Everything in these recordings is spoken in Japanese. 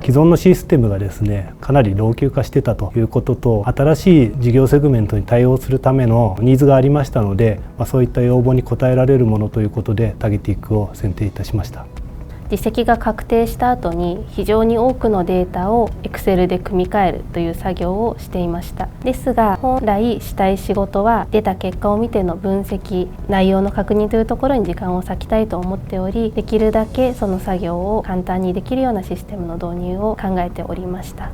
既存のシステムがですね、かなり老朽化してたということと、新しい事業セグメントに対応するためのニーズがありましたので、そういった要望に応えられるものということでタゲティックを選定いたしました。実績が確定した後に非常に多くのデータを Excel で組み替えるという作業をしていました。ですが本来したい仕事は出た結果を見ての分析、内容の確認というところに時間を割きたいと思っており、できるだけその作業を簡単にできるようなシステムの導入を考えておりました。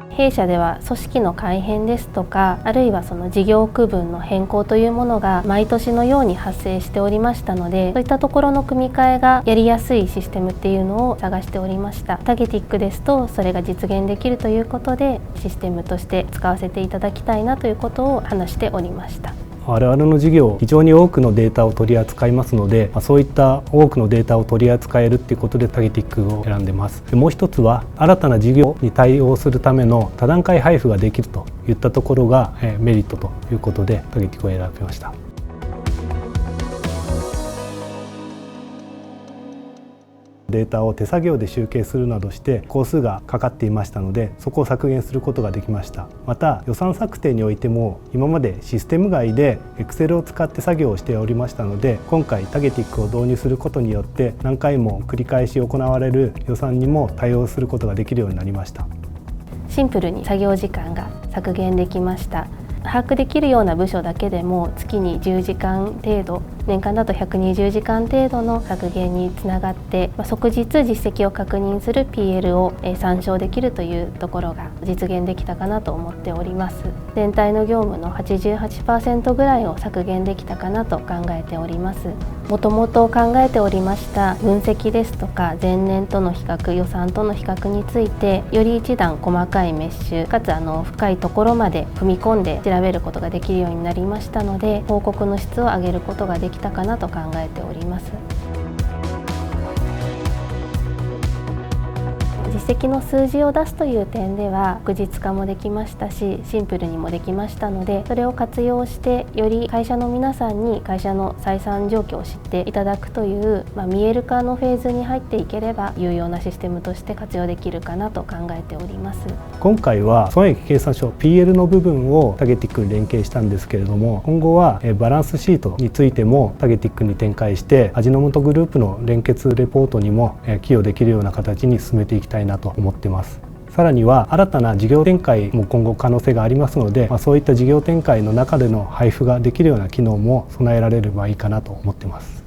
弊社では組織の改変ですとか、あるいはその事業区分の変更というものが毎年のように発生しておりましたので、そういったところの組み替えがやりやすいシステムっていうのを探しておりました。タゲティックですとそれが実現できるということで、システムとして使わせていただきたいなということを話しておりました。我々の事業、非常に多くのデータを取り扱いますので、そういった多くのデータを取り扱えるということでタゲティックを選んでます。もう一つは新たな事業に対応するための多段階配布ができるといったところがメリットということでタゲティックを選びました。データを手作業で集計するなどして工数がかかっていましたので、そこを削減することができました。また予算策定においても今までシステム外で Excel を使って作業をしておりましたので、今回タゲティックを導入することによって何回も繰り返し行われる予算にも対応することができるようになりました。シンプルに作業時間が削減できました。把握できるような部署だけでも月に10時間程度、年間だと120時間程度の削減につながって、即日実績を確認する PL を参照できるというところが実現できたかなと思っております。全体の業務の 88% ぐらいを削減できたかなと考えております。もともと考えておりました分析ですとか前年との比較、予算との比較についてより一段細かいメッシュかつ深いところまで踏み込んで調べることができるようになりましたので、報告の質を上げることができたかなと考えております。実績の数字を出すという点では確実化もできましたし、シンプルにもできましたので、それを活用してより会社の皆さんに会社の採算状況を知っていただくという、見える化のフェーズに入っていければ有用なシステムとして活用できるかなと考えております。今回は損益計算書 PL の部分をタゲティックに連携したんですけれども、今後はバランスシートについてもタゲティックに展開して味の素グループの連結レポートにも寄与できるような形に進めていきたいなと思っています。さらには新たな事業展開も今後可能性がありますので、そういった事業展開の中での配布ができるような機能も備えられればいいかなと思っています。